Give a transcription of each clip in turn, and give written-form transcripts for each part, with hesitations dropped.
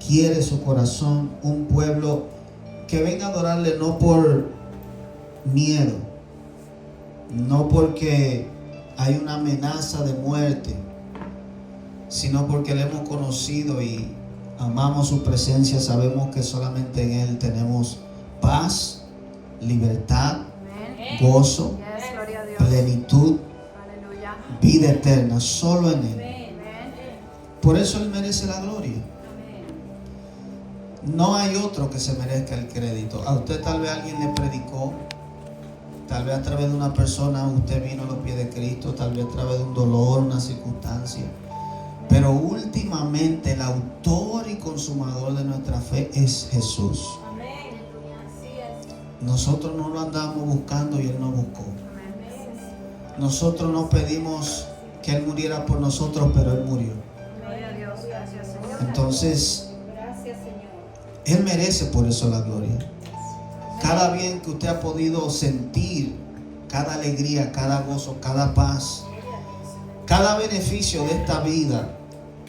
quiere su corazón, un pueblo que venga a adorarle no por miedo, no porque hay una amenaza de muerte, sino porque le hemos conocido y amamos su presencia. Sabemos que solamente en Él tenemos paz, libertad, gozo, plenitud, vida eterna, solo en Él. Por eso Él merece la gloria. No hay otro que se merezca el crédito. A usted tal vez alguien le predicó, tal vez a través de una persona usted vino a los pies de Cristo, tal vez a través de un dolor, una circunstancia. Pero últimamente el autor y consumador de nuestra fe es Jesús. Nosotros no lo andamos buscando y Él nos buscó. Nosotros no pedimos que Él muriera por nosotros, pero Él murió. Entonces, Él merece por eso la gloria. Cada bien que usted ha podido sentir, cada alegría, cada gozo, cada paz, cada beneficio de esta vida,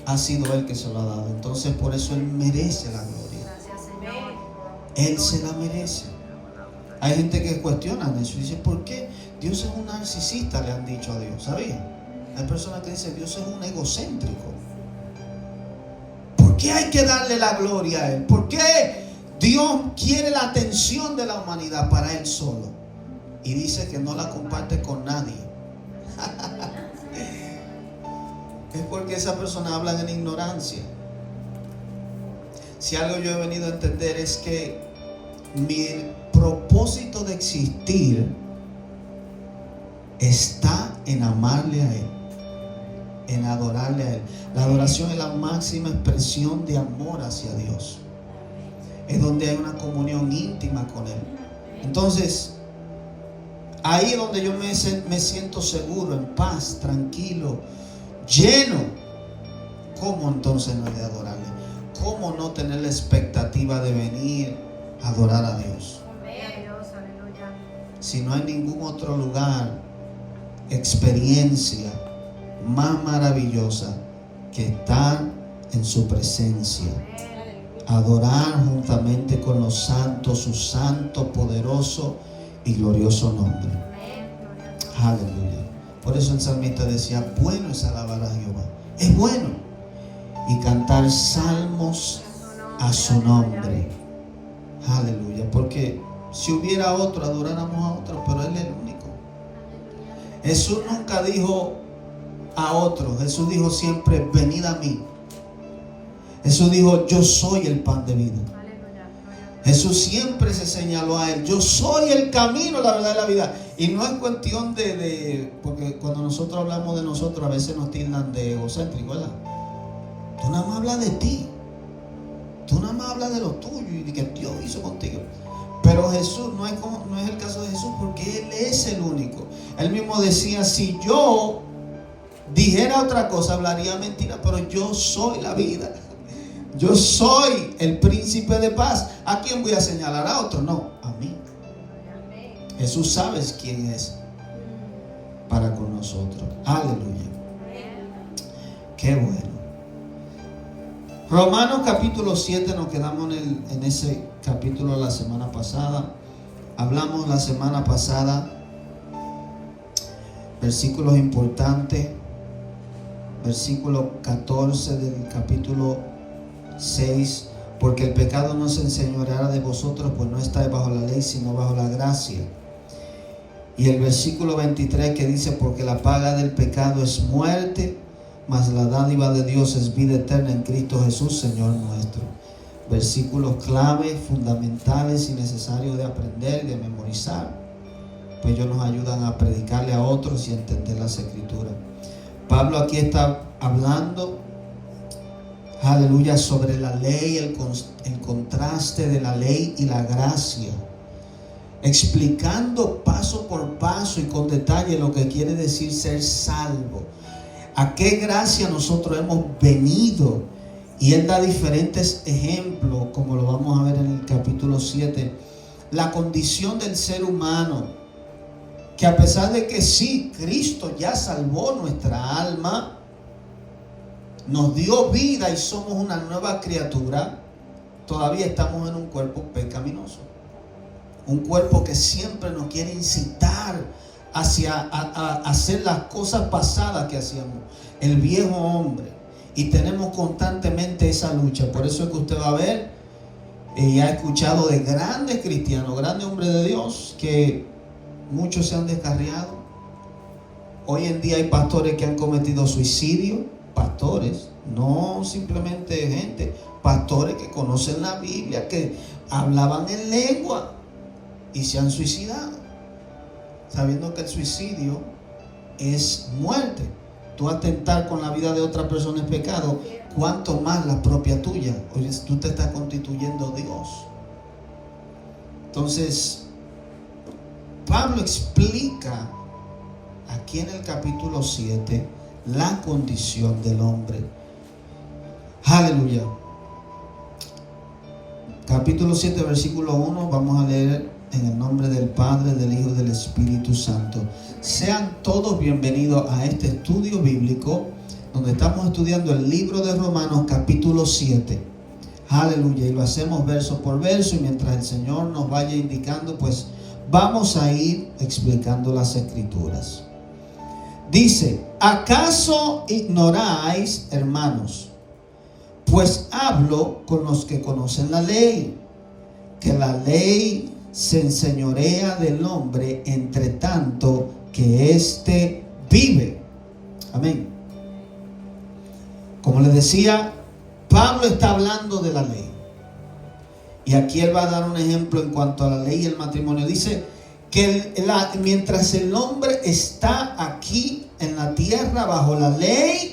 ha sido Él que se lo ha dado. Entonces por eso Él merece la gloria. Él se la merece. Hay gente que cuestiona eso y dice: ¿por qué Dios es un narcisista? Le han dicho a Dios. ¿Sabía? Hay personas que dicen: Dios es un egocéntrico. ¿Por qué hay que darle la gloria a Él? ¿Por qué Dios quiere la atención de la humanidad para Él solo? Y dice que no la comparte con nadie. Es porque esa persona habla en ignorancia. Si algo yo he venido a entender es que mi propósito de existir está en amarle a Él, en adorarle a Él. La adoración es la máxima expresión de amor hacia Dios. Es donde hay una comunión íntima con Él. Entonces, ahí es donde yo me siento seguro, en paz, tranquilo, lleno. ¿Cómo entonces no he de adorarle? ¿Cómo no tener la expectativa de venir a adorar a Dios? Si no hay ningún otro lugar, experiencia más maravillosa que estar en su presencia, adorar juntamente con los santos su santo, poderoso y glorioso nombre. Aleluya. Por eso el salmista decía: bueno es alabar a Jehová, es bueno, y cantar salmos a su nombre. Aleluya. Porque si hubiera otro, adoráramos a otro, pero Él es el único. Jesús nunca dijo a otro. Jesús dijo siempre: venid a mí. Jesús dijo: yo soy el pan de vida. Jesús siempre se señaló a Él: yo soy el camino, la verdad y la vida. Y no es cuestión porque cuando nosotros hablamos de nosotros, a veces nos tildan de egocéntrico, ¿verdad? Tú nada más hablas de ti. Tú nada más hablas de lo tuyo y de que Dios hizo contigo. Pero Jesús no es el caso de Jesús, porque Él es el único. Él mismo decía: si yo dijera otra cosa, hablaría mentira, pero yo soy la vida. Yo soy el príncipe de paz. ¿A quién voy a señalar? ¿A otro? No, a mí. Jesús sabes quién es para con nosotros. Aleluya. Qué bueno. Romanos capítulo 7, nos quedamos en ese capítulo la semana pasada. Hablamos la semana pasada versículos importantes. Versículo 14 del capítulo 6: porque el pecado no se enseñoreará de vosotros, pues no estáis bajo la ley, sino bajo la gracia. Y el versículo 23 que dice: porque la paga del pecado es muerte, mas la dádiva de Dios es vida eterna en Cristo Jesús, Señor nuestro. Versículos clave, fundamentales y necesarios de aprender y de memorizar, pues ellos nos ayudan a predicarle a otros y a entender las Escrituras. Pablo aquí está hablando, aleluya, sobre la ley, el contraste de la ley y la gracia, explicando paso por paso y con detalle lo que quiere decir ser salvo, a qué gracia nosotros hemos venido. Y él da diferentes ejemplos, como lo vamos a ver en el capítulo 7, la condición del ser humano, que a pesar de que sí, Cristo ya salvó nuestra alma, nos dio vida y somos una nueva criatura, todavía estamos en un cuerpo pecaminoso. Un cuerpo que siempre nos quiere incitar hacia a hacer las cosas pasadas que hacíamos. El viejo hombre. Y tenemos constantemente esa lucha. Por eso es que usted va a ver y ha escuchado de grandes cristianos, grandes hombres de Dios, que muchos se han descarriado. Hoy en día hay pastores que han cometido suicidio. Pastores, no simplemente gente. Pastores que conocen la Biblia, que hablaban en lengua y se han suicidado, sabiendo que el suicidio es muerte. Tú atentar con la vida de otra persona es pecado, cuanto más la propia tuya. Oye, tú te estás constituyendo Dios. Entonces, Pablo explica aquí en el capítulo 7 la condición del hombre. Aleluya. Capítulo 7, versículo 1, vamos a leer en el nombre del Padre, del Hijo y del Espíritu Santo. Sean todos bienvenidos a este estudio bíblico, donde estamos estudiando el libro de Romanos, capítulo 7. Aleluya. Y lo hacemos verso por verso, y mientras el Señor nos vaya indicando, pues vamos a ir explicando las Escrituras. Dice: ¿acaso ignoráis, hermanos? Pues hablo con los que conocen la ley, que la ley se enseñorea del hombre entre tanto que éste vive. Amén. Como les decía, Pablo está hablando de la ley. Y aquí él va a dar un ejemplo en cuanto a la ley y el matrimonio. Dice que mientras el hombre está aquí en la tierra bajo la ley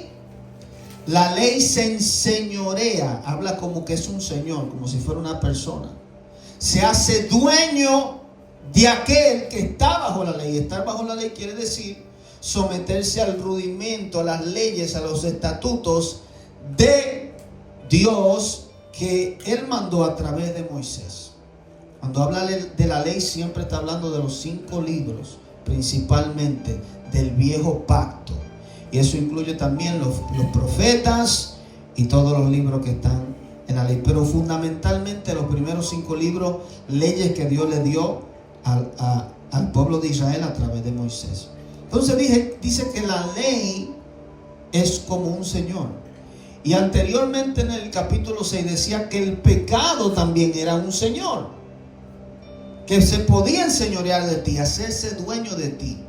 se enseñorea. Habla como que es un señor, como si fuera una persona. Se hace dueño de aquel que está bajo la ley. Estar bajo la ley quiere decir someterse al rudimento, a las leyes, a los estatutos de Dios que Él mandó a través de Moisés. Cuando habla de la ley, siempre está hablando de los 5 libros, principalmente del viejo pacto. Y eso incluye también los profetas y todos los libros que están en la ley. Pero fundamentalmente los primeros 5 libros, leyes que Dios le dio al pueblo de Israel a través de Moisés. Entonces dice que la ley es como un señor. Y anteriormente en el capítulo 6 decía que el pecado también era un señor, que se podía enseñorear de ti, hacerse dueño de ti,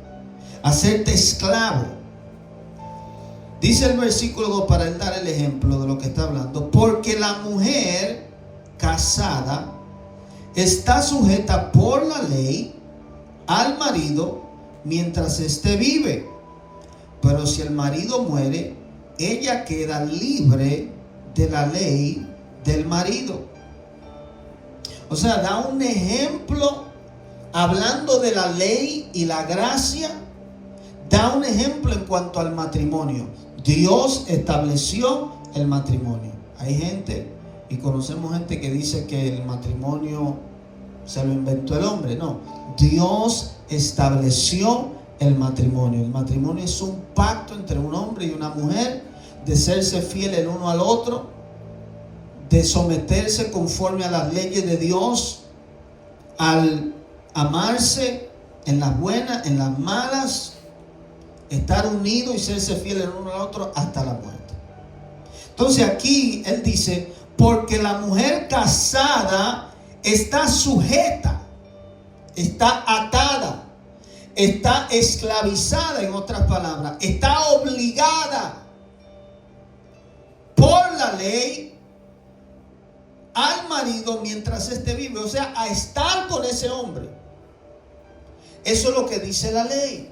hacerte esclavo. Dice el versículo 2, para él dar el ejemplo de lo que está hablando: porque la mujer casada está sujeta por la ley al marido mientras éste vive. Pero si el marido muere, ella queda libre de la ley del marido. O sea, da un ejemplo hablando de la ley y la gracia. Da un ejemplo en cuanto al matrimonio. Dios estableció el matrimonio. Hay gente, y conocemos gente que dice que el matrimonio se lo inventó el hombre. No, Dios estableció el matrimonio. El matrimonio es un pacto entre un hombre y una mujer, de serse fiel el uno al otro, de someterse conforme a las leyes de Dios, al amarse en las buenas, en las malas, estar unidos y serse fiel el uno al otro hasta la muerte. Entonces aquí él dice: porque la mujer casada está sujeta, está atada, está esclavizada, en otras palabras, está obligada por la ley al marido mientras éste vive, o sea, a estar con ese hombre. Eso es lo que dice la ley.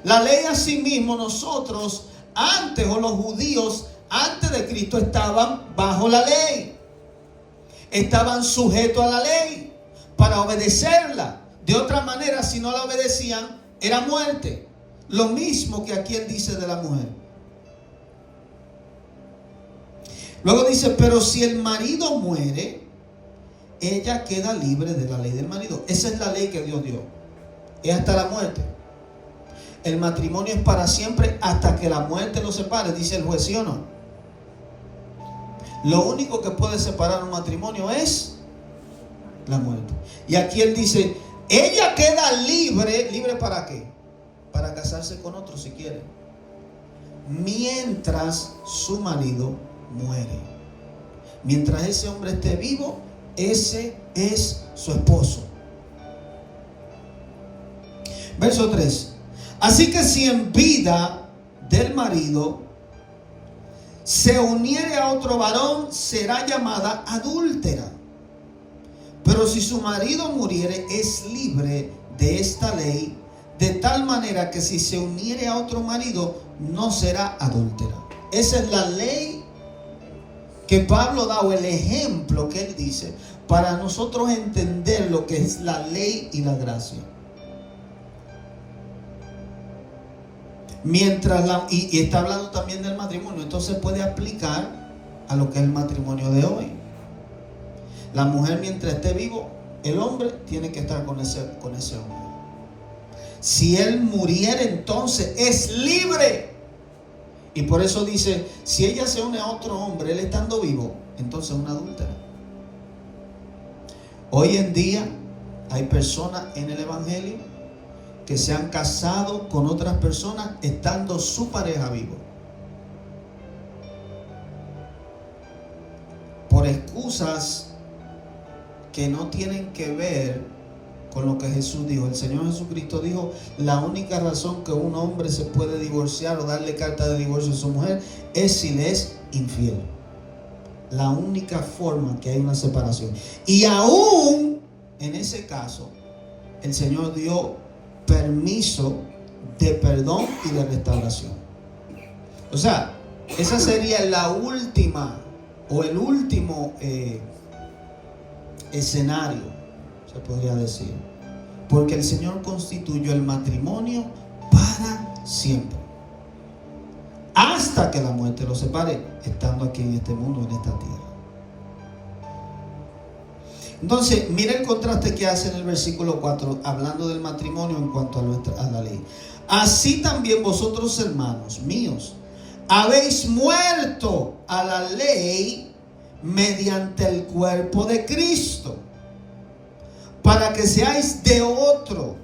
La ley, asimismo, nosotros antes, o los judíos antes de Cristo, estaban bajo la ley, estaban sujetos a la ley para obedecerla. De otra manera, si no la obedecían, era muerte. Lo mismo que aquí él dice de la mujer. Luego dice: pero si el marido muere, ella queda libre de la ley del marido. Esa es la ley que Dios dio. Es hasta la muerte. el matrimonio es para siempre hasta que la muerte los separe, dice el juez, ¿sí o no? Lo único que puede separar un matrimonio es la muerte. Y aquí él dice, ella queda libre. ¿Libre para qué? Para casarse con otro si quiere, mientras su marido muere. Mientras ese hombre esté vivo, ese es su esposo. Verso 3. Así que si en vida del marido se uniere a otro varón, será llamada adúltera. Pero si su marido muriere, es libre de esta ley, de tal manera que si se uniere a otro marido, no será adúltera. Esa es la ley que Pablo da, o el ejemplo que él dice, para nosotros entender lo que es la ley y la gracia. Mientras y está hablando también del matrimonio, entonces puede aplicar a lo que es el matrimonio de hoy. La mujer, mientras esté vivo, el hombre tiene que estar con ese hombre. Si él muriera, entonces es libre. Y por eso dice, si ella se une a otro hombre, él estando vivo, entonces es una adúltera. Hoy en día hay personas en el evangelio que se han casado con otras personas estando su pareja vivo, por excusas que no tienen que ver con lo que Jesús dijo. El Señor Jesucristo dijo, la única razón que un hombre se puede divorciar o darle carta de divorcio a su mujer es si le es infiel. La única forma que hay una separación. Y aún en ese caso, el Señor dio permiso de perdón y de restauración. O sea, esa sería la última o el último escenario, se podría decir, porque el Señor constituyó el matrimonio para siempre, hasta que la muerte los separe, estando aquí en este mundo, en esta tierra. Entonces, mira el contraste que hace en el versículo 4, hablando del matrimonio en cuanto a la ley. Así también vosotros, hermanos míos, habéis muerto a la ley mediante el cuerpo de Cristo, para que seáis de otro,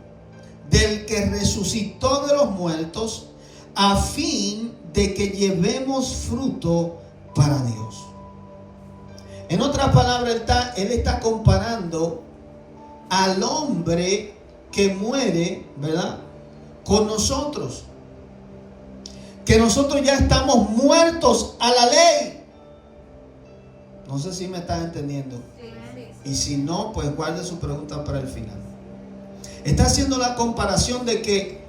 del que resucitó de los muertos, a fin de que llevemos fruto para Dios. En otras palabras, él está comparando al hombre que muere, ¿verdad?, con nosotros. Que nosotros ya estamos muertos a la ley. No sé si me estás entendiendo. Y si no, pues guarde su pregunta para el final. Está haciendo la comparación de que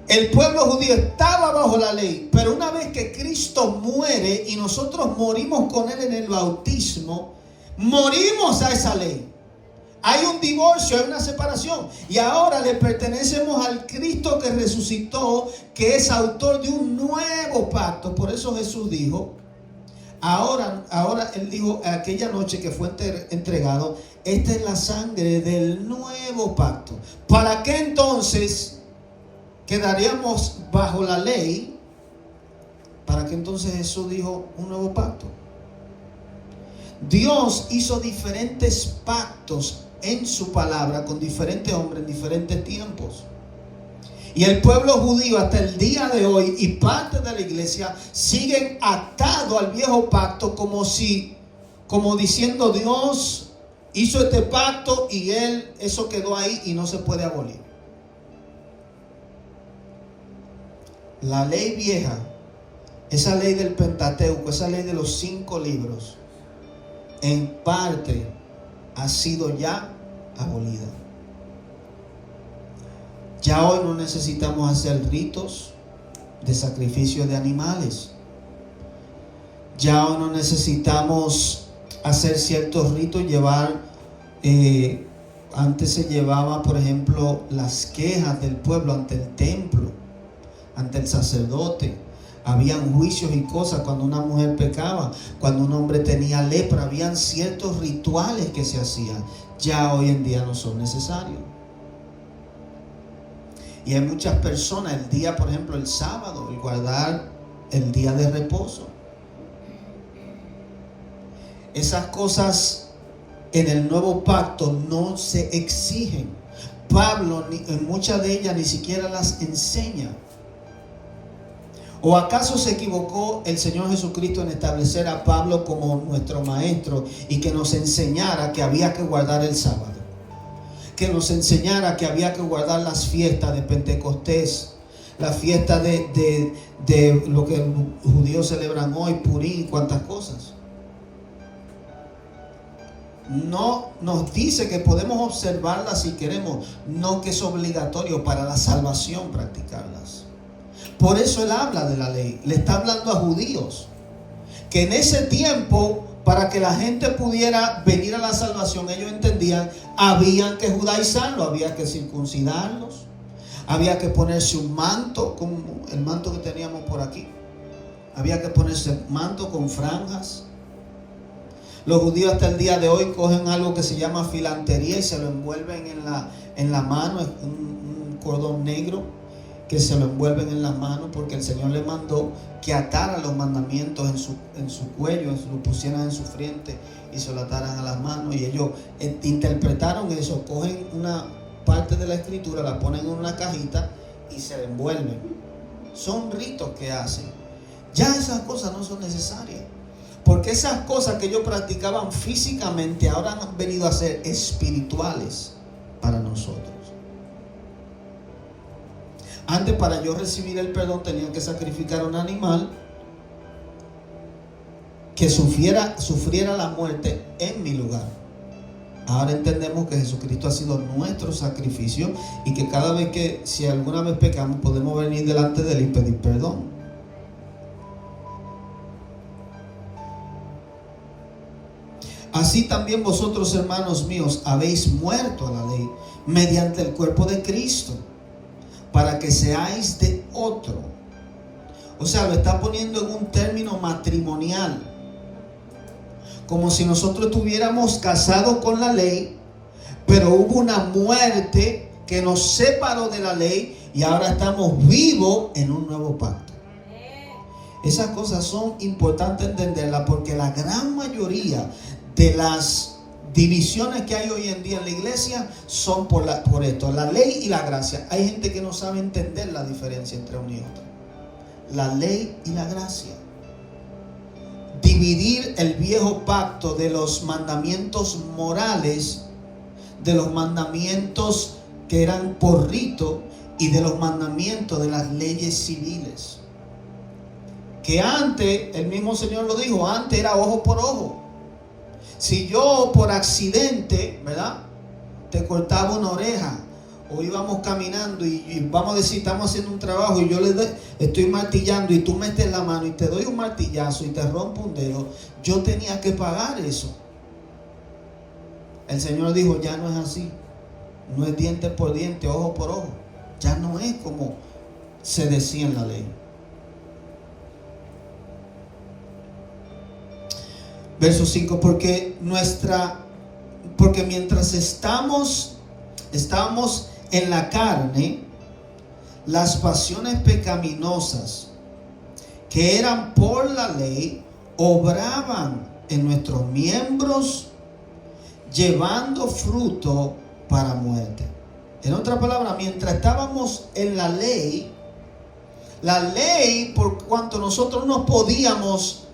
el pueblo judío estaba bajo la ley, pero una vez que Cristo muere y nosotros morimos con Él en el bautismo, morimos a esa ley. Hay un divorcio, hay una separación. Y ahora le pertenecemos al Cristo que resucitó, que es autor de un nuevo pacto. Por eso Jesús dijo, ahora Él dijo aquella noche que fue entregado, esta es la sangre del nuevo pacto. ¿Para qué entonces quedaríamos bajo la ley? ¿Para qué entonces Jesús dijo un nuevo pacto? Dios hizo diferentes pactos en su palabra con diferentes hombres en diferentes tiempos. Y el pueblo judío hasta el día de hoy y parte de la iglesia siguen atados al viejo pacto como diciendo, Dios hizo este pacto y eso quedó ahí y no se puede abolir. La ley vieja, esa ley del Pentateuco, esa ley de los 5 libros, en parte ha sido ya abolida. Ya hoy no necesitamos hacer ritos de sacrificio de animales. Ya hoy no necesitamos hacer ciertos ritos, antes se llevaba, por ejemplo, las quejas del pueblo ante el templo, ante el sacerdote. Habían juicios y cosas cuando una mujer pecaba, cuando un hombre tenía lepra, habían ciertos rituales que se hacían. Ya hoy en día no son necesarios. Y hay muchas personas, el día, por ejemplo, el sábado, el guardar el día de reposo. Esas cosas en el nuevo pacto no se exigen. Pablo en muchas de ellas ni siquiera las enseña. ¿O acaso se equivocó el Señor Jesucristo en establecer a Pablo como nuestro maestro y que nos enseñara que había que guardar el sábado? Que nos enseñara que había que guardar las fiestas de Pentecostés, la fiesta de lo que los judíos celebran hoy, Purim y cuantas cosas. No nos dice que podemos observarlas si queremos, no que es obligatorio para la salvación practicarlas. Por eso él habla de la ley, le está hablando a judíos, que en ese tiempo, para que la gente pudiera venir a la salvación, ellos entendían, habían que judaizarlo, había que circuncidarlos, había que ponerse un manto, como el manto que teníamos por aquí, había que ponerse manto con franjas. Los judíos hasta el día de hoy cogen algo que se llama filantería y se lo envuelven en la mano, es un cordón negro que se lo envuelven en la mano, porque el Señor le mandó que atara los mandamientos en su cuello, lo pusieran en su frente y se lo ataran a las manos. Y ellos interpretaron eso, cogen una parte de la escritura, la ponen en una cajita y se la envuelven. Son ritos que hacen. Ya esas cosas no son necesarias, porque esas cosas que ellos practicaban físicamente ahora han venido a ser espirituales para nosotros. Antes, para yo recibir el perdón, tenía que sacrificar un animal que sufriera la muerte en mi lugar. Ahora entendemos que Jesucristo ha sido nuestro sacrificio y que cada vez que, si alguna vez pecamos, podemos venir delante de Él y pedir perdón. Así también vosotros, hermanos míos, habéis muerto a la ley mediante el cuerpo de Cristo, para que seáis de otro. O sea, lo está poniendo en un término matrimonial, como si nosotros estuviéramos casados con la ley, pero hubo una muerte que nos separó de la ley y ahora estamos vivos en un nuevo pacto. Esas cosas son importantes entenderlas, porque la gran mayoría de las divisiones que hay hoy en día en la iglesia son por esto, la ley y la gracia. Hay gente que no sabe entender la diferencia entre uno y otro. La ley y la gracia. Dividir el viejo pacto de los mandamientos morales, de los mandamientos que eran por rito y de los mandamientos de las leyes civiles. Que antes, el mismo Señor lo dijo, antes era ojo por ojo. Si yo por accidente, ¿verdad?, te cortaba una oreja, o íbamos caminando y vamos a decir, estamos haciendo un trabajo y yo estoy martillando y tú metes la mano y te doy un martillazo y te rompo un dedo, yo tenía que pagar eso. El Señor dijo, ya no es así. No es diente por diente, ojo por ojo. Ya no es como se decía en la ley. Verso 5, porque mientras estábamos en la carne, las pasiones pecaminosas que eran por la ley obraban en nuestros miembros, llevando fruto para muerte. En otra palabra, mientras estábamos en la ley, por cuanto nosotros no podíamos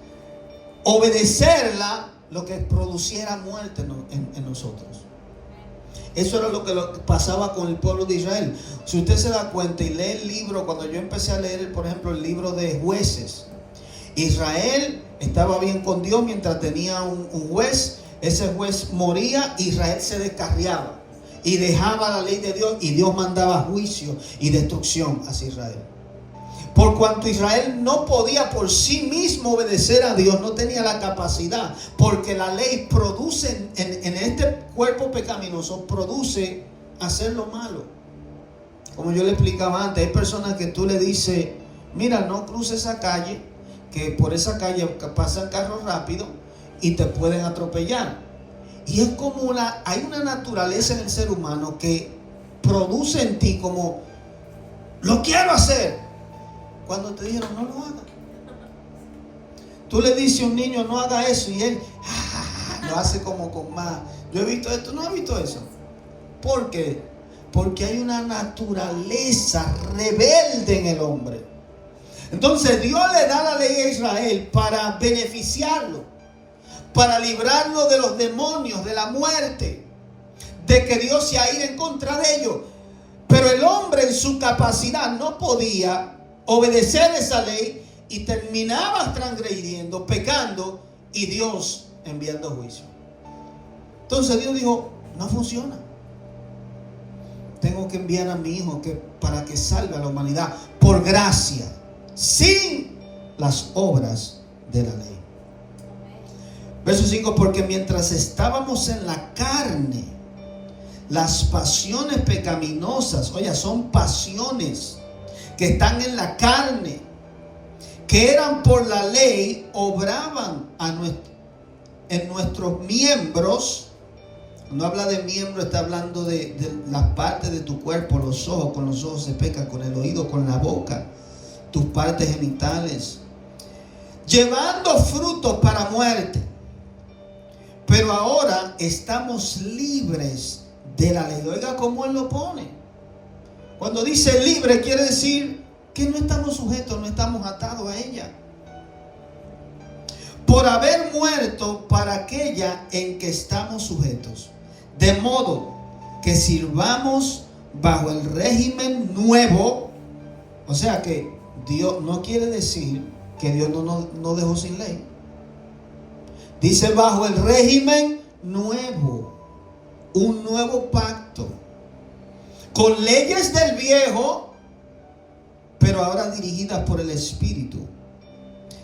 obedecerla, lo que produciera muerte en nosotros. Eso era lo que pasaba con el pueblo de Israel. Si usted se da cuenta y lee el libro, cuando yo empecé a leer, por ejemplo, el libro de Jueces, Israel estaba bien con Dios mientras tenía un juez. Ese juez moría, Israel se descarriaba y dejaba la ley de Dios, y Dios mandaba juicio y destrucción hacia Israel. Por cuanto Israel no podía por sí mismo obedecer a Dios, no tenía la capacidad, porque la ley produce en este cuerpo pecaminoso, produce hacer lo malo. Como yo le explicaba antes, hay personas que tú le dices, mira, no cruces esa calle, que por esa calle pasan carros rápidos y te pueden atropellar. Y es como hay una naturaleza en el ser humano que produce en ti como lo quiero hacer. Cuando te dijeron no lo hagas. Tú le dices a un niño no haga eso y él lo hace como con más. Yo he visto esto, ¿no has visto eso? ¿Por qué? Porque hay una naturaleza rebelde en el hombre. Entonces Dios le da la ley a Israel para beneficiarlo, para librarlo de los demonios, de la muerte, de que Dios se ira en contra de ellos. Pero el hombre en su capacidad no podía obedecer esa ley y terminaba transgrediendo, pecando y Dios enviando juicio. Entonces Dios dijo, no funciona. Tengo que enviar a mi hijo para que salve a la humanidad por gracia, sin las obras de la ley. Verso 5, porque mientras estábamos en la carne, las pasiones pecaminosas, oye, son pasiones que están en la carne, que eran por la ley, obraban en nuestros miembros. Cuando habla de miembro, está hablando de las partes de tu cuerpo, los ojos. Con los ojos se peca, con el oído, con la boca, tus partes genitales, llevando frutos para muerte. Pero ahora estamos libres de la ley. Oiga cómo él lo pone. Cuando dice libre, quiere decir que no estamos sujetos, no estamos atados a ella. Por haber muerto para aquella en que estamos sujetos. De modo que sirvamos bajo el régimen nuevo. O sea que Dios no quiere decir que Dios no dejó sin ley. Dice bajo el régimen nuevo. Un nuevo pacto. Con leyes del viejo, pero ahora dirigidas por el Espíritu.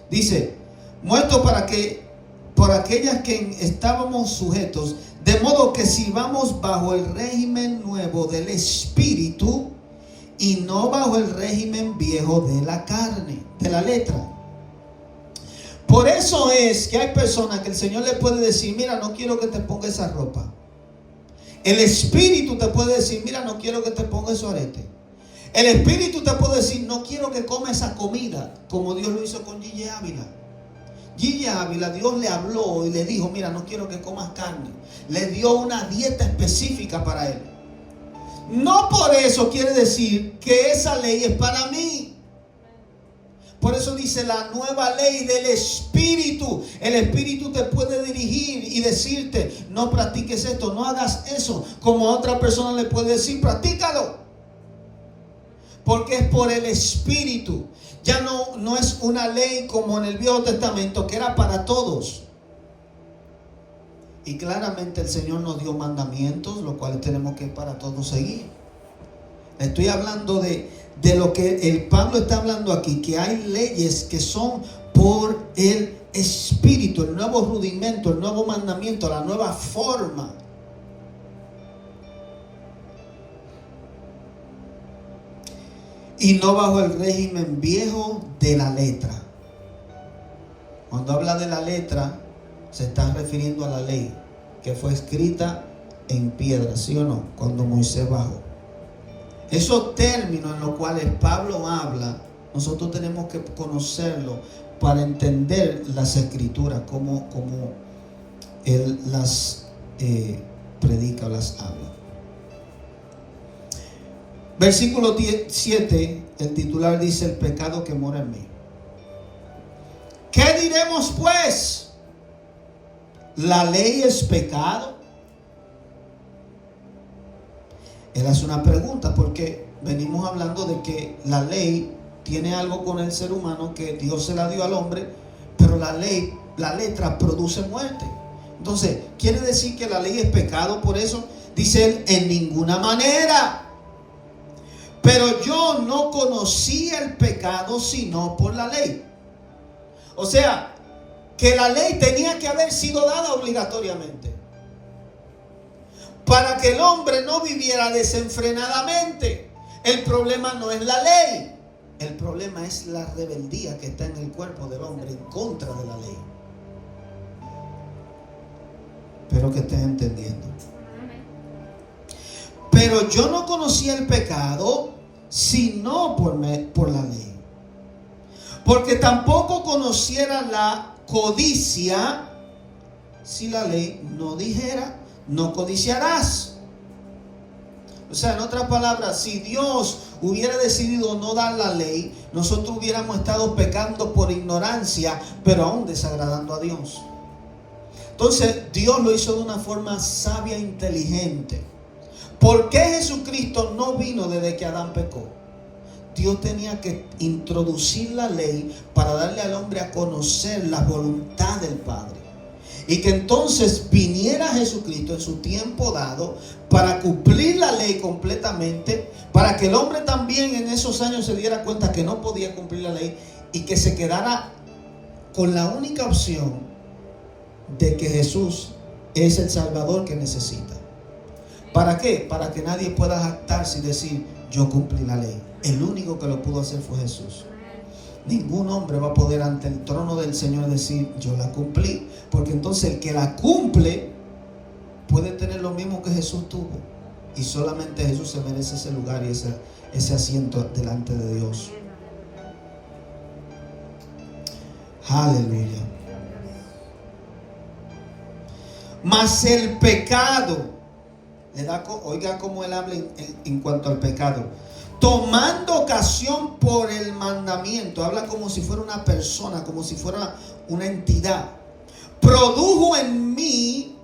Dice, muerto por aquellas que estábamos sujetos, de modo que sirvamos bajo el régimen nuevo del Espíritu y no bajo el régimen viejo de la carne, de la letra. Por eso es que hay personas que el Señor le puede decir, mira, no quiero que te ponga esa ropa. El Espíritu te puede decir, mira, no quiero que te ponga ese arete. El Espíritu te puede decir, no quiero que comas esa comida, como Dios lo hizo con Gigi Ávila. Gigi Ávila, Dios le habló y le dijo, mira, no quiero que comas carne. Le dio una dieta específica para él. No por eso quiere decir que esa ley es para mí. Por eso dice la nueva ley del Espíritu. El Espíritu te puede dirigir y decirte, no practiques esto, no hagas eso. Como a otra persona le puede decir, practícalo. Porque es por el Espíritu. Ya no es una ley como en el Viejo Testamento, que era para todos. Y claramente el Señor nos dio mandamientos, los cuales tenemos que para todos seguir. Estoy hablando de lo que el Pablo está hablando aquí, que hay leyes que son por el Espíritu, el nuevo rudimento, el nuevo mandamiento, la nueva forma. Y no bajo el régimen viejo de la letra. Cuando habla de la letra, se está refiriendo a la ley que fue escrita en piedra, ¿sí o no? Cuando Moisés bajó. Esos términos en los cuales Pablo habla, nosotros tenemos que conocerlo para entender las escrituras, como él las predica o las habla. Versículo 7, el titular dice, el pecado que mora en mí. ¿Qué diremos pues? ¿La ley es pecado? Él hace una pregunta porque venimos hablando de que la ley tiene algo con el ser humano, que Dios se la dio al hombre, pero la ley, la letra produce muerte. Entonces, ¿quiere decir que la ley es pecado por eso? Dice él, en ninguna manera. Pero yo no conocía el pecado sino por la ley. O sea, que la ley tenía que haber sido dada obligatoriamente para que el hombre no viviera desenfrenadamente. El problema no es la ley. El problema es la rebeldía que está en el cuerpo del hombre en contra de la ley. Espero que estés entendiendo. Pero yo no conocía el pecado sino por la ley. Porque tampoco conociera la codicia si la ley no dijera, no codiciarás. O sea, en otras palabras, si Dios hubiera decidido no dar la ley, nosotros hubiéramos estado pecando por ignorancia, pero aún desagradando a Dios. Entonces, Dios lo hizo de una forma sabia e inteligente. ¿Por qué Jesucristo no vino desde que Adán pecó? Dios tenía que introducir la ley para darle al hombre a conocer la voluntad del Padre. Y que entonces viniera Jesucristo en su tiempo dado para cumplir la ley completamente, para que el hombre también en esos años se diera cuenta que no podía cumplir la ley y que se quedara con la única opción de que Jesús es el Salvador que necesita. ¿Para qué? Para que nadie pueda jactarse y decir, yo cumplí la ley. El único que lo pudo hacer fue Jesús. Ningún hombre va a poder ante el trono del Señor decir, yo la cumplí. Porque entonces el que la cumple puede tener lo mismo que Jesús tuvo. Y solamente Jesús se merece ese lugar y ese asiento delante de Dios. Aleluya. Mas el pecado, oiga cómo él habla en cuanto al pecado. Tomando ocasión por el mandamiento, habla como si fuera una persona, como si fuera una entidad. Produjo en mí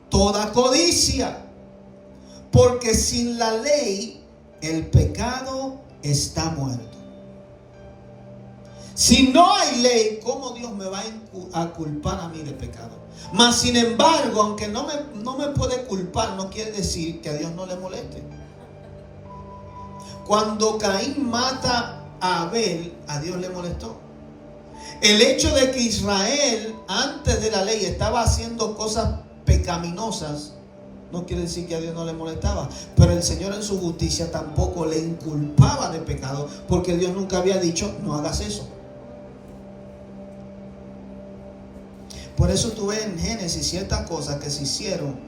toda codicia, porque sin la ley el pecado está muerto. Si no hay ley, ¿cómo Dios me va a culpar a mí de pecado? Mas sin embargo, aunque no me puede culpar, no quiere decir que a Dios no le moleste. Cuando Caín mata a Abel, a Dios le molestó. El hecho de que Israel, antes de la ley, estaba haciendo cosas pecaminosas, no quiere decir que a Dios no le molestaba. Pero el Señor en su justicia tampoco le inculpaba de pecado, porque Dios nunca había dicho, no hagas eso. Por eso tú ves en Génesis ciertas cosas que se hicieron,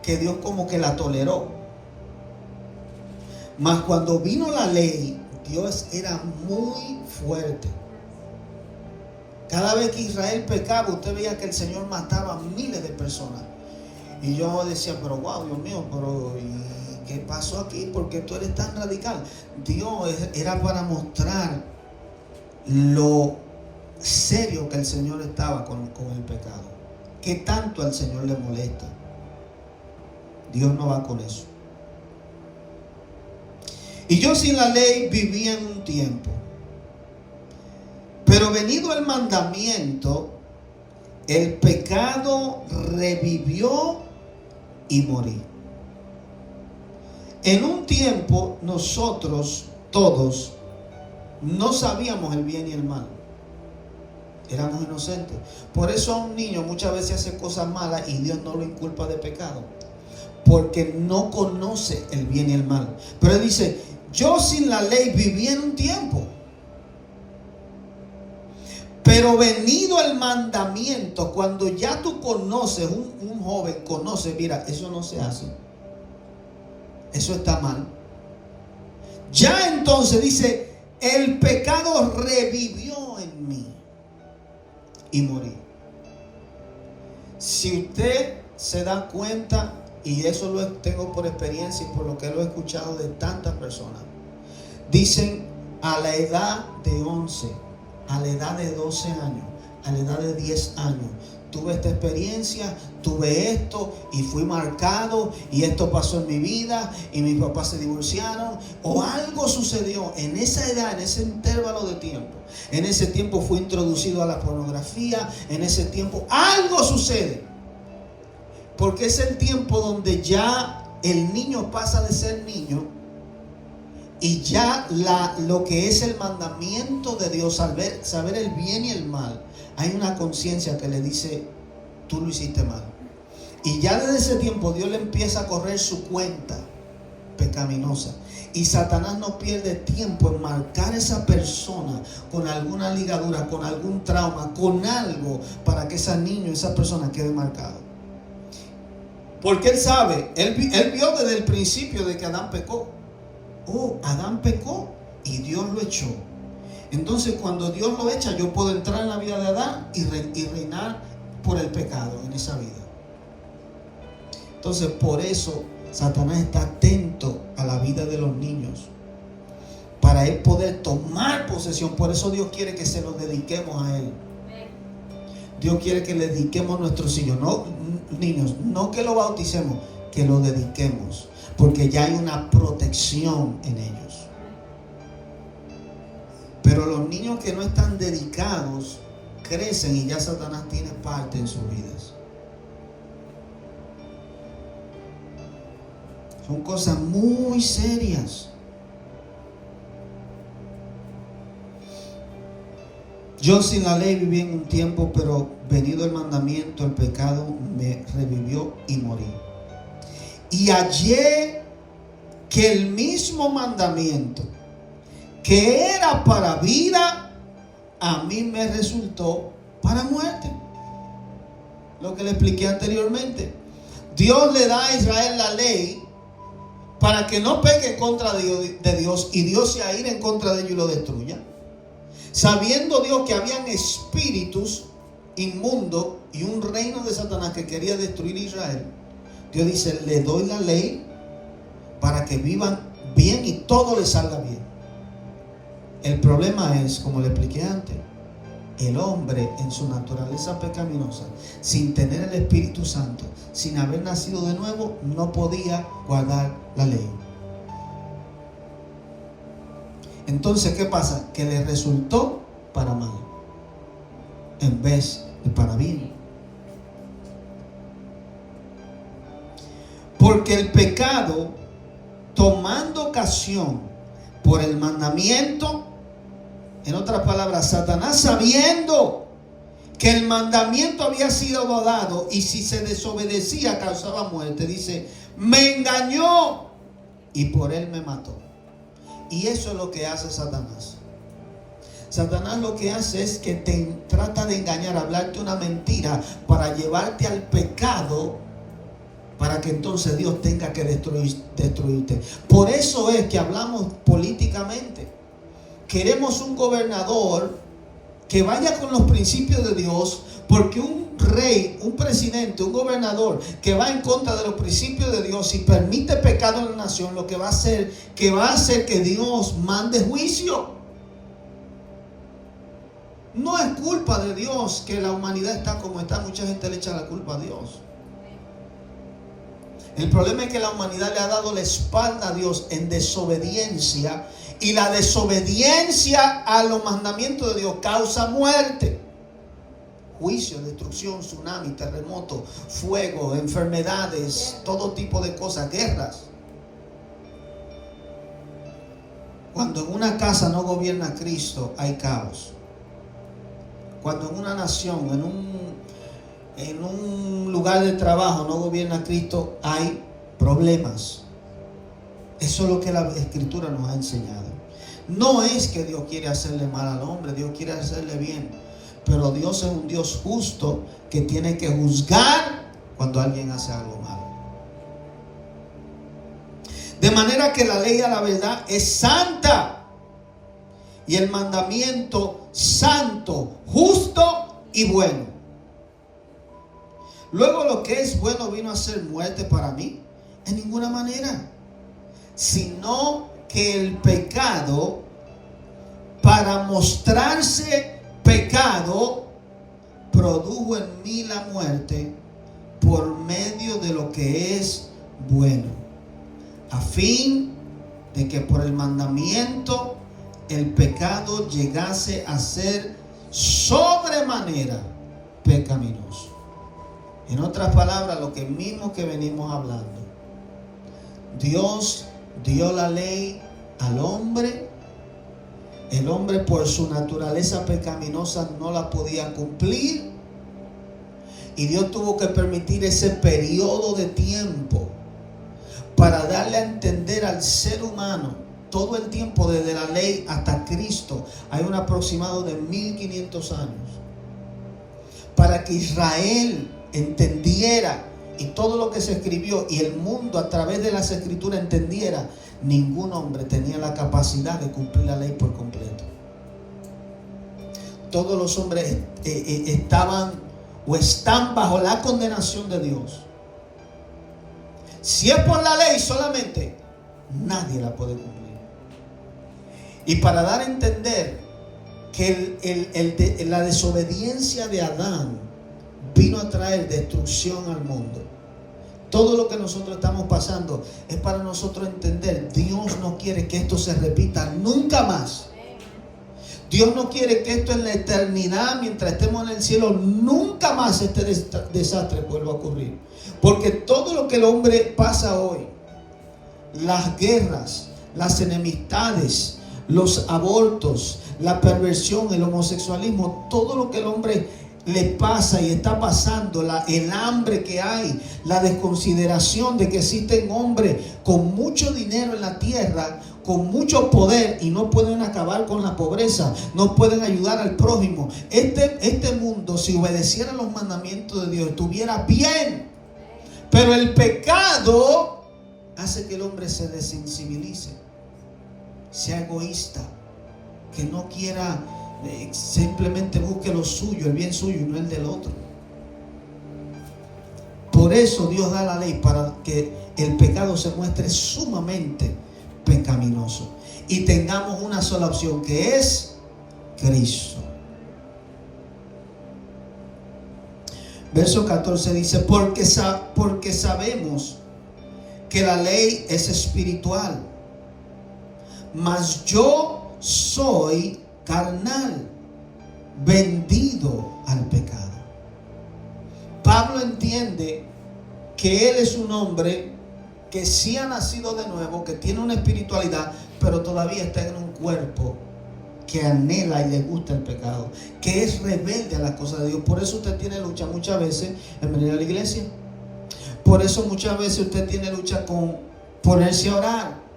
que Dios como que la toleró. Mas cuando vino la ley, Dios era muy fuerte. Cada vez que Israel pecaba, usted veía que el Señor mataba a miles de personas. Y yo decía, pero wow, Dios mío, pero ¿y qué pasó aquí? ¿Por qué tú eres tan radical? Dios era para mostrar lo serio que el Señor estaba con el pecado. ¿Qué tanto al Señor le molesta? Dios no va con eso. Y yo sin la ley vivía en un tiempo. Pero venido el mandamiento, el pecado revivió y morí. En un tiempo nosotros todos no sabíamos el bien y el mal. Éramos inocentes. Por eso a un niño muchas veces hace cosas malas y Dios no lo inculpa de pecado. Porque no conoce el bien y el mal. Pero él dice, yo sin la ley viví en un tiempo. Pero venido el mandamiento, cuando ya tú conoces, un joven conoce, mira, eso no se hace. Eso está mal. Ya entonces dice, el pecado revivió en mí y morí. Si usted se da cuenta, y eso lo tengo por experiencia y por lo que lo he escuchado de tantas personas, dicen a la edad de 11, a la edad de 12 años, a la edad de 10 años, tuve esta experiencia, tuve esto y fui marcado y esto pasó en mi vida y mis papás se divorciaron o algo sucedió en esa edad, en ese intervalo de tiempo. En ese tiempo fui introducido a la pornografía, en ese tiempo algo sucede. Porque es el tiempo donde ya el niño pasa de ser niño y ya lo que es el mandamiento de Dios, saber el bien y el mal, hay una conciencia que le dice, tú lo hiciste mal. Y ya desde ese tiempo Dios le empieza a correr su cuenta pecaminosa. Y Satanás no pierde tiempo en marcar a esa persona con alguna ligadura, con algún trauma, con algo para que ese niño, esa persona quede marcado. Porque él sabe, él vio desde el principio de que Adán pecó. oh, Adán pecó y Dios lo echó. Entonces cuando Dios lo echa, yo puedo entrar en la vida de Adán y reinar por el pecado en esa vida. Entonces por eso Satanás está atento a la vida de los niños, para él poder tomar posesión. Por eso Dios quiere que se los dediquemos a él. Dios quiere que le dediquemos a nuestros niños, no que lo bauticemos, que lo dediquemos, porque ya hay una protección en ellos. Pero los niños que no están dedicados crecen y ya Satanás tiene parte en sus vidas. Son cosas muy serias. Yo sin la ley viví en un tiempo, pero venido el mandamiento, el pecado me revivió y morí. Y hallé que el mismo mandamiento que era para vida, a mí me resultó para muerte. Lo que le expliqué anteriormente. Dios le da a Israel la ley para que no peque contra de Dios y Dios se aire en contra de ellos y lo destruya. Sabiendo Dios que habían espíritus inmundos y un reino de Satanás que quería destruir a Israel, Dios dice, le doy la ley para que vivan bien y todo les salga bien. El problema es, como le expliqué antes, el hombre en su naturaleza pecaminosa, sin tener el Espíritu Santo, sin haber nacido de nuevo, no podía guardar la ley. Entonces, ¿qué pasa? Que le resultó para mal en vez de para bien. Porque el pecado, tomando ocasión por el mandamiento, en otras palabras, Satanás sabiendo que el mandamiento había sido dado y si se desobedecía causaba muerte, dice, me engañó y por él me mató. Y eso es lo que hace Satanás. Satanás lo que hace es que te trata de engañar, hablarte una mentira para llevarte al pecado, para que entonces Dios tenga que destruirte. Por eso es que hablamos políticamente. Queremos un gobernador que vaya con los principios de Dios, porque un rey, un presidente, un gobernador que va en contra de los principios de Dios y permite pecado en la nación, lo que va a hacer que Dios mande juicio. No es culpa de Dios que la humanidad está como está. Mucha gente le echa la culpa a Dios. El problema es que la humanidad le ha dado la espalda a Dios en desobediencia, y la desobediencia a los mandamientos de Dios causa muerte, juicio, destrucción, tsunami, terremoto, fuego, enfermedades, todo tipo de cosas, guerras. Cuando en una casa no gobierna Cristo, hay caos. Cuando en una nación, en un lugar de trabajo no gobierna Cristo, hay problemas. Eso es lo que la Escritura nos ha enseñado. No es que Dios quiere hacerle mal al hombre, Dios quiere hacerle bien. Pero Dios es un Dios justo que tiene que juzgar cuando alguien hace algo malo. De manera que la ley a la verdad es santa, y el mandamiento santo, justo y bueno. Luego, lo que es bueno vino a ser muerte para mí, en ninguna manera, sino que el pecado, para mostrarse pecado, produjo en mí la muerte por medio de lo que es bueno, a fin de que por el mandamiento el pecado llegase a ser sobremanera pecaminoso. En otras palabras, lo que mismo que venimos hablando, Dios dio la ley al hombre. El hombre, por su naturaleza pecaminosa, no la podía cumplir, y Dios tuvo que permitir ese periodo de tiempo para darle a entender al ser humano. Todo el tiempo desde la ley hasta Cristo hay un aproximado de 1500 años, para que Israel entendiera y todo lo que se escribió y el mundo a través de las escrituras entendiera, ningún hombre tenía la capacidad de cumplir la ley por completo. Todos los hombres estaban o están bajo la condenación de Dios. Si es por la ley solamente, nadie la puede cumplir. Y para dar a entender que la desobediencia de Adán vino a traer destrucción al mundo. Todo lo que nosotros estamos pasando es para nosotros entender, Dios no quiere que esto se repita nunca más. Dios no quiere que esto en la eternidad, mientras estemos en el cielo, nunca más este desastre vuelva a ocurrir. Porque todo lo que el hombre pasa hoy, las guerras, las enemistades, los abortos, la perversión, el homosexualismo, todo lo que el hombre le pasa y está pasando, el hambre que hay, la desconsideración de que existen hombres con mucho dinero en la tierra, con mucho poder y no pueden acabar con la pobreza, no pueden ayudar al prójimo. Este mundo, si obedeciera los mandamientos de Dios, estuviera bien. Pero el pecado hace que el hombre se desensibilice, sea egoísta, que no quiera, simplemente busque lo suyo, el bien suyo y no el del otro. Por eso Dios da la ley, para que el pecado se muestre sumamente pecaminoso y tengamos una sola opción, que es Cristo. Verso 14 dice, porque sabemos que la ley es espiritual, mas yo soy carnal, vendido al pecado. Pablo entiende que él es un hombre que sí ha nacido de nuevo, que tiene una espiritualidad, pero todavía está en un cuerpo que anhela y le gusta el pecado, que es rebelde a las cosas de Dios. Por eso usted tiene lucha muchas veces en venir a la iglesia. Por eso muchas veces usted tiene lucha con ponerse a orar.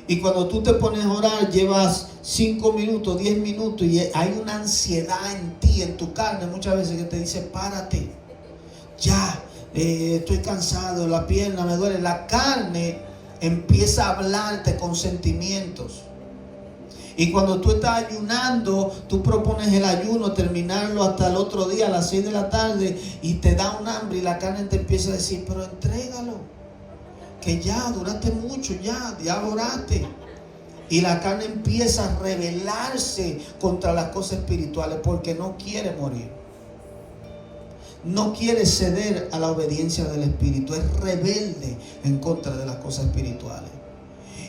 Y cuando tú te pones a orar, llevas 5 minutos, 10 minutos y hay una ansiedad en ti, en tu carne, muchas veces que te dice, párate, ya, estoy cansado, la pierna me duele. La carne empieza a hablarte con sentimientos. Y cuando tú estás ayunando, tú propones el ayuno, terminarlo hasta el otro día a las 6 de la tarde y te da un hambre y la carne te empieza a decir, pero entrégalo, que ya duraste mucho, ya oraste. Y la carne empieza a rebelarse contra las cosas espirituales porque no quiere morir. No quiere ceder a la obediencia del Espíritu. Es rebelde en contra de las cosas espirituales.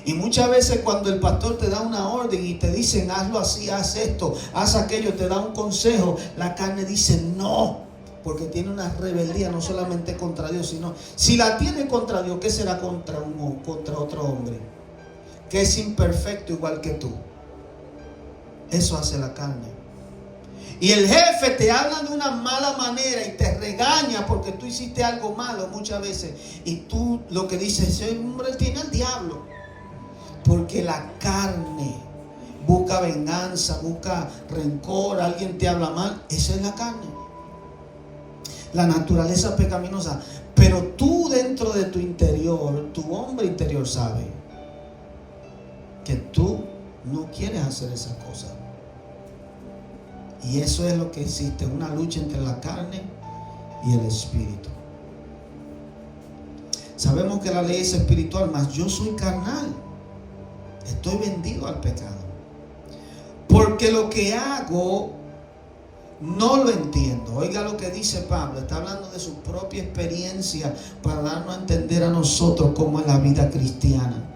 Y muchas veces cuando el pastor te da una orden y te dicen hazlo así, haz esto, haz aquello, te da un consejo, la carne dice no, porque tiene una rebeldía no solamente contra Dios, sino si la tiene contra Dios, ¿qué será contra otro hombre que es imperfecto igual que tú? Eso hace la carne. Y el jefe te habla de una mala manera y te regaña porque tú hiciste algo malo muchas veces, y tú lo que dices, ese hombre tiene al diablo. Porque la carne busca venganza, busca rencor, alguien te habla mal, esa es la carne. La naturaleza pecaminosa. Pero tú dentro de tu interior, tu hombre interior sabe que tú no quieres hacer esas cosas. Y eso es lo que existe, una lucha entre la carne y el espíritu. Sabemos que la ley es espiritual, mas yo soy carnal. Estoy vendido al pecado. Porque lo que hago no lo entiendo. Oiga lo que dice Pablo. Está hablando de su propia experiencia para darnos a entender a nosotros cómo es la vida cristiana.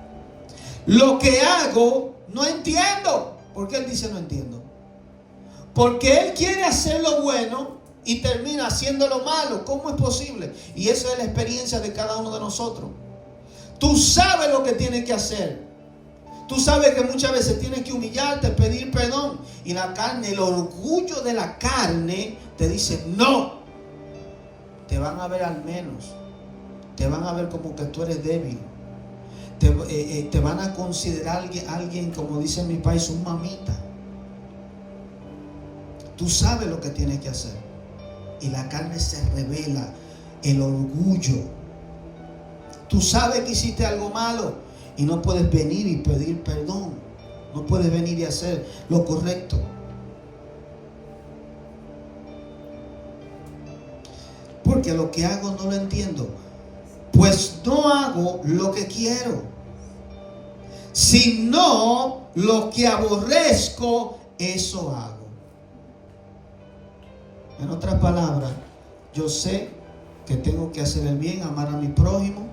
Lo que hago no entiendo. ¿Por qué él dice no entiendo? Porque él quiere hacer lo bueno y termina haciendo lo malo. ¿Cómo es posible? Y eso es la experiencia de cada uno de nosotros. Tú sabes lo que tienes que hacer. Tú sabes que muchas veces tienes que humillarte, pedir perdón. Y la carne, el orgullo de la carne te dice no. Te van a ver al menos. Te van a ver como que tú eres débil. Te van a considerar alguien, como dice en mi país, un mamita. Tú sabes lo que tienes que hacer. Y la carne se revela el orgullo. Tú sabes que hiciste algo malo y no puedes venir y pedir perdón. No puedes venir y hacer lo correcto. Porque lo que hago no lo entiendo. Pues no hago lo que quiero, sino lo que aborrezco, eso hago. En otras palabras, yo sé que tengo que hacer el bien, amar a mi prójimo.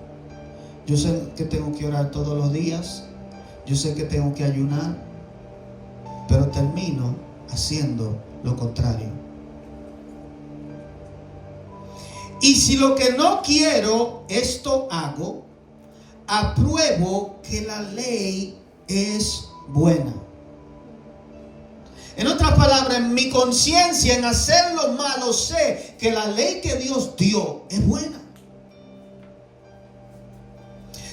Yo sé que tengo que orar todos los días. Yo sé que tengo que ayunar. Pero termino haciendo lo contrario. Y si lo que no quiero, esto hago, apruebo que la ley es buena. En otras palabras, en mi conciencia, en hacer lo malo, sé que la ley que Dios dio es buena.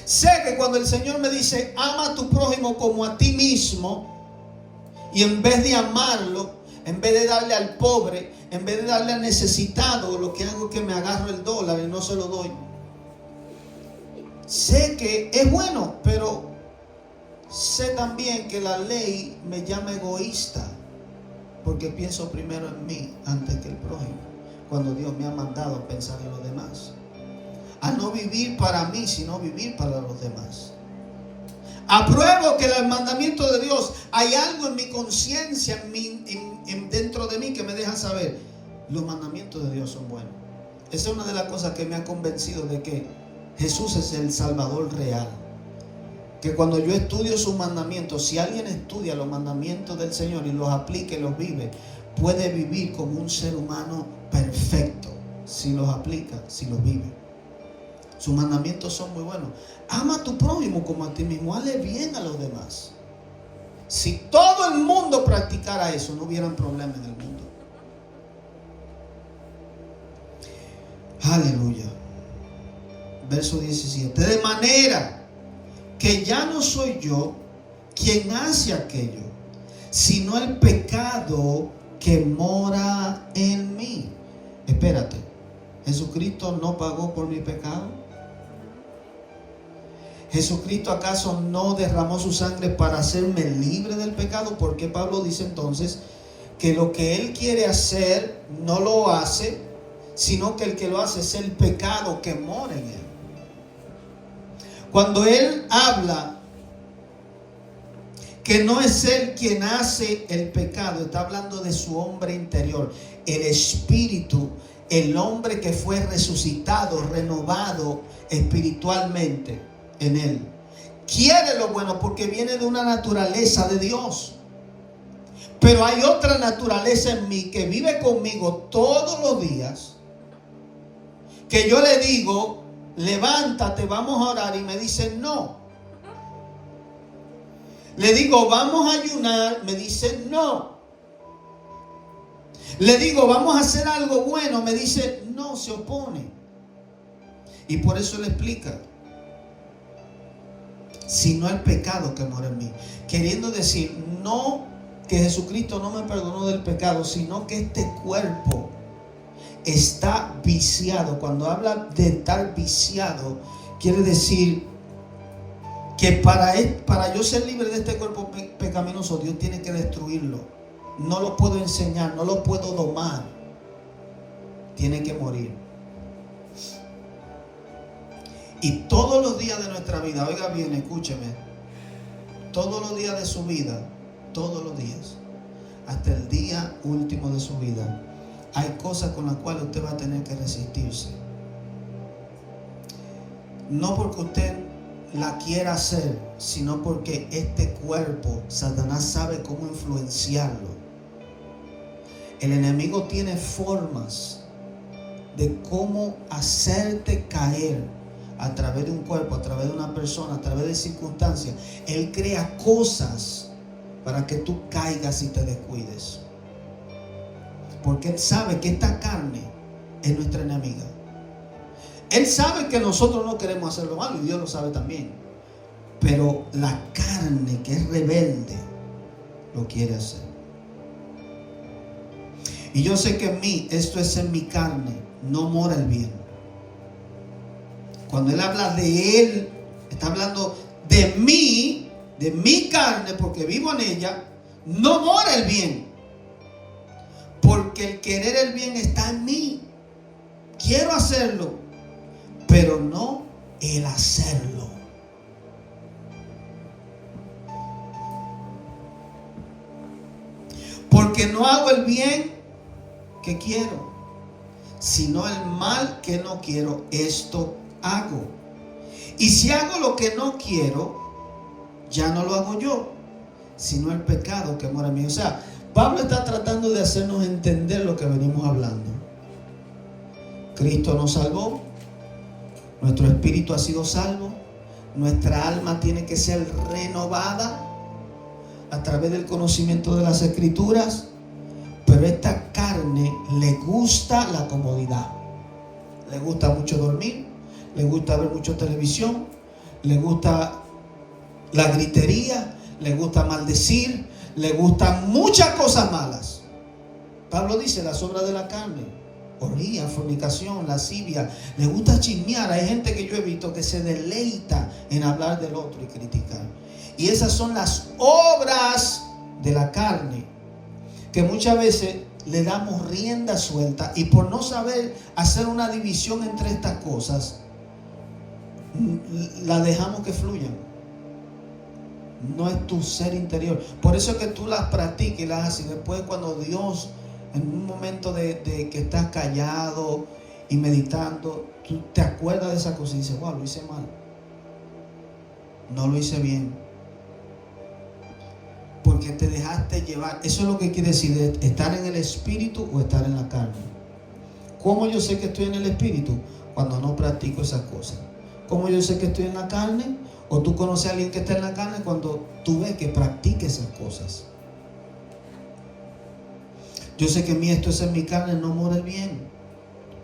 Sé que cuando el Señor me dice, ama a tu prójimo como a ti mismo, y en vez de amarlo, en vez de darle al pobre, en vez de darle al necesitado, lo que hago es que me agarro el dólar y no se lo doy. Sé que es bueno, pero sé también que la ley me llama egoísta, porque pienso primero en mí antes que el prójimo, cuando Dios me ha mandado a pensar en los demás. A no vivir para mí, sino vivir para los demás. Apruebo que el mandamiento de Dios, hay algo en mi conciencia, dentro de mí que me deja saber, los mandamientos de Dios son buenos. Esa es una de las cosas que me ha convencido de que Jesús es el Salvador real. Que cuando yo estudio sus mandamientos, si alguien estudia los mandamientos del Señor y los aplica y los vive, puede vivir como un ser humano perfecto. Si los aplica, si los vive. Sus mandamientos son muy buenos. Ama a tu prójimo como a ti mismo. Hazle bien a los demás. Si todo el mundo practicara eso, no hubieran problemas en el mundo. Aleluya. Verso 17. De manera que ya no soy yo quien hace aquello, sino el pecado que mora en mí. Espérate. ¿Jesucristo no pagó por mi pecado? ¿Jesucristo acaso no derramó su sangre para hacerme libre del pecado? ¿Por qué Pablo dice entonces que lo que él quiere hacer no lo hace, sino que el que lo hace es el pecado que mora en él? Cuando él habla que no es él quien hace el pecado, está hablando de su hombre interior, el espíritu, el hombre que fue resucitado, renovado espiritualmente en él. Quiere lo bueno porque viene de una naturaleza de Dios. Pero hay otra naturaleza en mí que vive conmigo todos los días, que yo le digo, levántate, vamos a orar, y me dice no. Le digo, vamos a ayunar, me dice no. Le digo, vamos a hacer algo bueno, me dice no, se opone. Y por eso le explica, sino el pecado que mora en mí. Queriendo decir, no que Jesucristo no me perdonó del pecado, sino que este cuerpo está viciado. Cuando habla de estar viciado, quiere decir que para yo ser libre de este cuerpo pecaminoso, Dios tiene que destruirlo. No lo puedo enseñar, no lo puedo domar. Tiene que morir. Y todos los días de nuestra vida, oiga bien, escúcheme, todos los días de su vida, todos los días, hasta el día último de su vida, hay cosas con las cuales usted va a tener que resistirse. No porque usted la quiera hacer, sino porque este cuerpo, Satanás sabe cómo influenciarlo. El enemigo tiene formas de cómo hacerte caer a través de un cuerpo, a través de una persona, a través de circunstancias. Él crea cosas para que tú caigas y te descuides. Porque Él sabe que esta carne es nuestra enemiga. Él sabe que nosotros no queremos hacer lo malo y Dios lo sabe también. Pero la carne que es rebelde lo quiere hacer. Y yo sé que en mí, esto es en mi carne, no mora el bien. Cuando Él habla de Él, está hablando de mí, de mi carne, porque vivo en ella. No mora el bien, porque el querer el bien está en mí. Quiero hacerlo, pero no el hacerlo. Porque no hago el bien que quiero, sino el mal que no quiero. Esto hago. Y si hago lo que no quiero, ya no lo hago yo, sino el pecado que mora en mí. O sea, Pablo está tratando de hacernos entender lo que venimos hablando. Cristo nos salvó, nuestro espíritu ha sido salvo, nuestra alma tiene que ser renovada a través del conocimiento de las Escrituras, pero esta carne le gusta la comodidad, le gusta mucho dormir, le gusta ver mucho televisión, le gusta la gritería, le gusta maldecir, le gustan muchas cosas malas. Pablo dice las obras de la carne: orgía, fornicación, lascivia. Le gusta chismear. Hay gente que yo he visto que se deleita en hablar del otro y criticar. Y esas son las obras de la carne, que muchas veces le damos rienda suelta, y por no saber hacer una división entre estas cosas, la dejamos que fluyan. No es tu ser interior. Por eso es que tú las practicas y las haces. Después, cuando Dios, en un momento de que estás callado y meditando, tú te acuerdas de esa cosa y dices: wow, lo hice mal, no lo hice bien, porque te dejaste llevar. Eso es lo que quiere decir estar en el espíritu o estar en la carne. ¿Cómo yo sé que estoy en el espíritu? Cuando no practico esas cosas. ¿Cómo yo sé que estoy en la carne? O tú conoces a alguien que está en la carne cuando tú ves que practica esas cosas. Yo sé que esto es en mi carne, no mora el bien,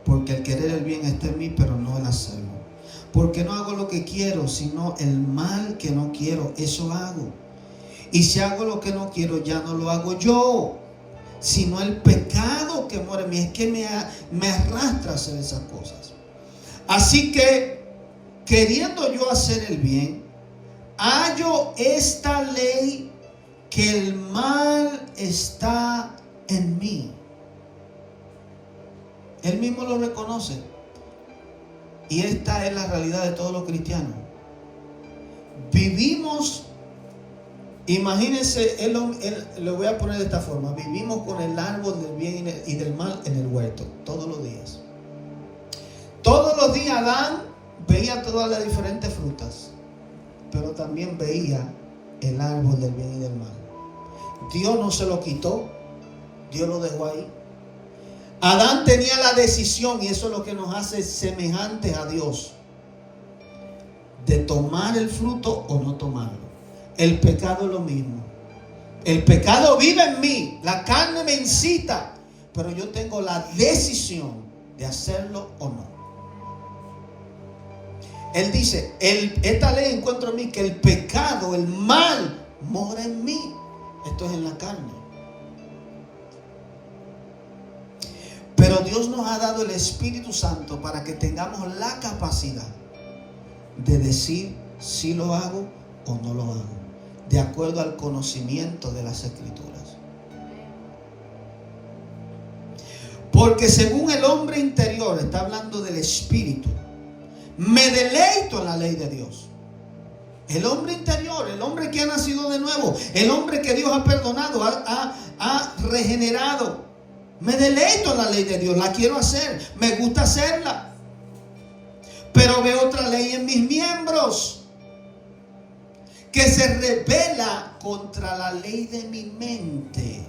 porque el querer el bien está en mí, pero no el hacerlo. Porque no hago lo que quiero, sino el mal que no quiero, eso hago. Y si hago lo que no quiero, ya no lo hago yo, sino el pecado que mora en mí. Es que me arrastra a hacer esas cosas. Así que, queriendo yo hacer el bien, hallo esta ley, que el mal está en mí. Él mismo lo reconoce. Y esta es la realidad de todos los cristianos. Vivimos, imagínense, lo voy a poner de esta forma: vivimos con el árbol del bien y del mal en el huerto, todos los días. Todos los días Adán veía todas las diferentes frutas, pero también veía el árbol del bien y del mal. Dios no se lo quitó, Dios lo dejó ahí. Adán tenía la decisión, y eso es lo que nos hace semejantes a Dios, de tomar el fruto o no tomarlo. El pecado es lo mismo. El pecado vive en mí, la carne me incita, pero yo tengo la decisión de hacerlo o no. Él dice: esta ley encuentro en mí, que el pecado, el mal, mora en mí. Esto es en la carne. Pero Dios nos ha dado el Espíritu Santo para que tengamos la capacidad de decir si lo hago o no lo hago, de acuerdo al conocimiento de las Escrituras. Porque según el hombre interior, está hablando del Espíritu, me deleito en la ley de Dios. El hombre interior, el hombre que ha nacido de nuevo, el hombre que Dios ha perdonado, ha regenerado. Me deleito en la ley de Dios, la quiero hacer, me gusta hacerla. Pero veo otra ley en mis miembros, que se rebela contra la ley de mi mente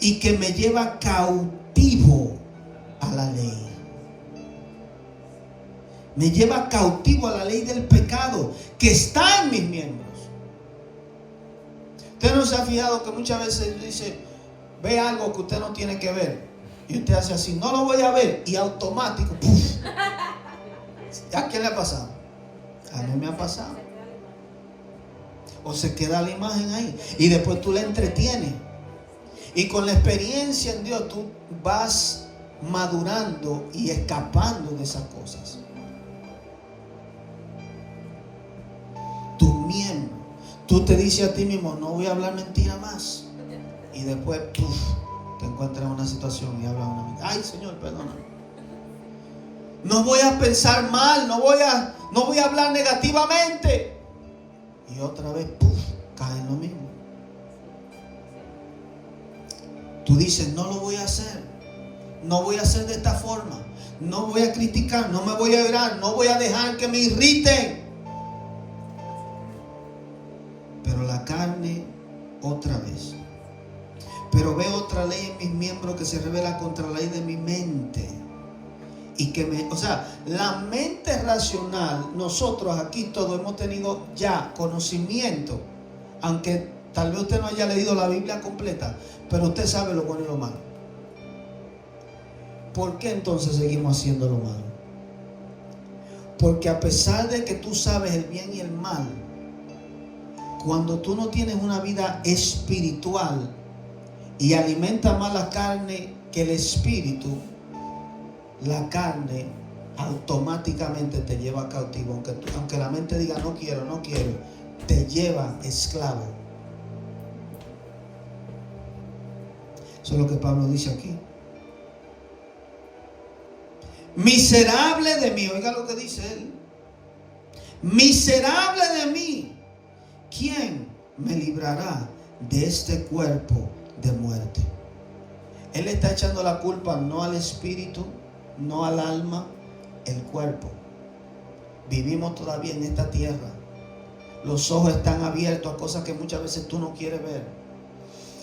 y que me lleva cautivo a la ley. Me lleva cautivo a la ley del pecado que está en mis miembros. Usted no se ha fijado que muchas veces dice: ve algo que usted no tiene que ver, y usted hace así: no lo voy a ver, y automático, ¡puf! ¿A quién le ha pasado? A mí me ha pasado. O se queda la imagen ahí, y después tú la entretienes, y con la experiencia en Dios tú vas madurando y escapando de esas cosas. miembro. Tú te dices a ti mismo, no voy a hablar mentira más. Y después, te encuentras en una situación y hablas una mentira. Ay, Señor, perdóname. No voy a pensar mal, no voy a hablar negativamente. Y otra vez, cae en lo mismo. Tú dices, no lo voy a hacer. No voy a hacer de esta forma. No voy a criticar, no me voy a orar, no voy a dejar que me irriten. Pero la carne, otra vez. Pero veo otra ley en mis miembros que se revela contra la ley de mi mente. Y que la mente racional, nosotros aquí todos hemos tenido ya conocimiento, aunque tal vez usted no haya leído la Biblia completa, pero usted sabe lo bueno y lo malo. ¿Por qué entonces seguimos haciendo lo malo? Porque a pesar de que tú sabes el bien y el mal, cuando tú no tienes una vida espiritual y alimentas más la carne que el espíritu, la carne automáticamente te lleva cautivo. Aunque la mente diga no quiero, te lleva esclavo. Eso es lo que Pablo dice aquí. Miserable de mí, oiga lo que dice él. Miserable de mí, ¿quién me librará de este cuerpo de muerte? Él está echando la culpa no al espíritu, no al alma, el cuerpo. Vivimos todavía en esta tierra. Los ojos están abiertos a cosas que muchas veces tú no quieres ver.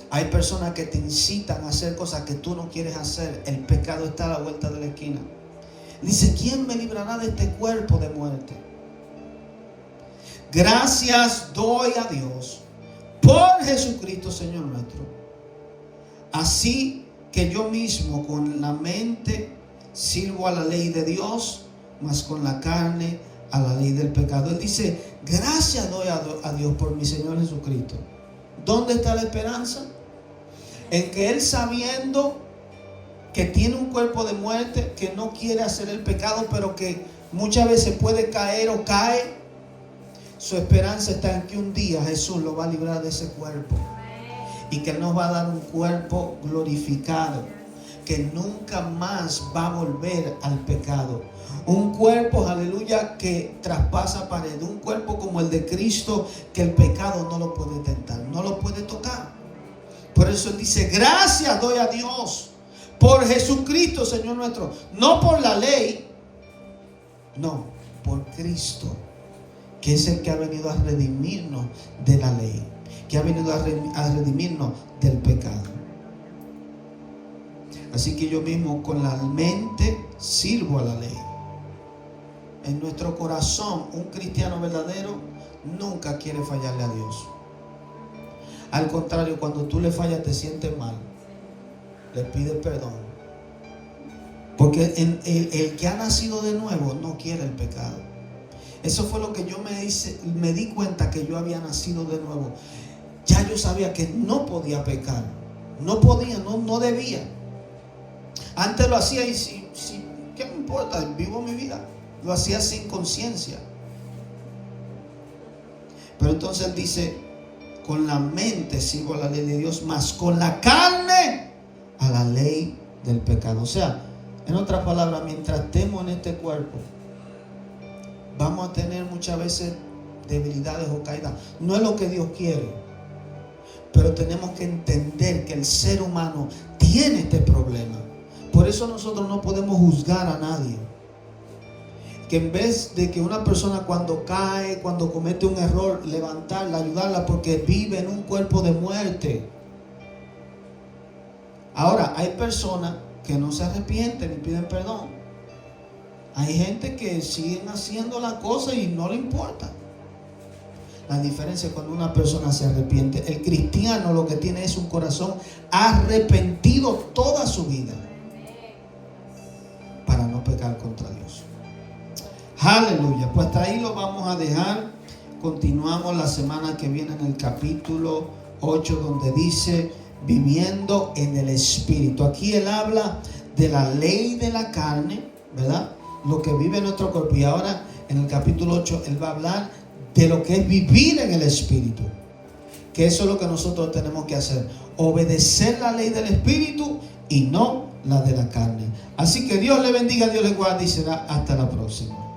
Hay personas que te incitan a hacer cosas que tú no quieres hacer. El pecado está a la vuelta de la esquina. Dice, ¿quién me librará de este cuerpo de muerte? Gracias doy a Dios por Jesucristo, Señor nuestro. Así que yo mismo con la mente sirvo a la ley de Dios, mas con la carne a la ley del pecado. Él dice, gracias doy a Dios por mi Señor Jesucristo. ¿Dónde está la esperanza? En que Él, sabiendo que tiene un cuerpo de muerte, que no quiere hacer el pecado, pero que muchas veces puede caer o cae, su esperanza está en que un día Jesús lo va a librar de ese cuerpo. Y que Él nos va a dar un cuerpo glorificado, que nunca más va a volver al pecado. Un cuerpo, aleluya, que traspasa pared. Un cuerpo como el de Cristo, que el pecado no lo puede tentar, no lo puede tocar. Por eso Él dice, gracias doy a Dios por Jesucristo, Señor nuestro. No por la ley, no, por Cristo, que es el que ha venido a redimirnos de la ley, que ha venido a redimirnos del pecado. Así que yo mismo con la mente sirvo a la ley. En nuestro corazón, un cristiano verdadero nunca quiere fallarle a Dios. Al contrario, cuando tú le fallas te sientes mal, le pides perdón. Porque el que ha nacido de nuevo no quiere el pecado. Eso fue lo que yo me di cuenta, que yo había nacido de nuevo. Ya yo sabía que no podía pecar. No podía, no debía. Antes lo hacía y ¿qué me importa? Vivo mi vida. Lo hacía sin conciencia. Pero entonces Él dice, con la mente sirvo a la ley de Dios, mas con la carne a la ley del pecado. O sea, en otras palabras, mientras estemos en este cuerpo, vamos a tener muchas veces debilidades o caídas. No es lo que Dios quiere, pero tenemos que entender que el ser humano tiene este problema. Por eso nosotros no podemos juzgar a nadie. Que en vez de que una persona cuando cae, cuando comete un error, levantarla, ayudarla, porque vive en un cuerpo de muerte. Ahora, hay personas que no se arrepienten y piden perdón. Hay gente que siguen haciendo la cosa y no le importa. La diferencia es cuando una persona se arrepiente. El cristiano lo que tiene es un corazón arrepentido toda su vida para no pecar contra Dios. Aleluya. Pues hasta ahí lo vamos a dejar. Continuamos la semana que viene en el capítulo 8, donde dice viviendo en el Espíritu. Aquí Él habla de la ley de la carne, ¿verdad? Lo que vive en nuestro cuerpo. Y ahora en el capítulo 8 Él va a hablar de lo que es vivir en el Espíritu. Que eso es lo que nosotros tenemos que hacer. Obedecer la ley del Espíritu y no la de la carne. Así que Dios le bendiga, Dios le guarde y será hasta la próxima.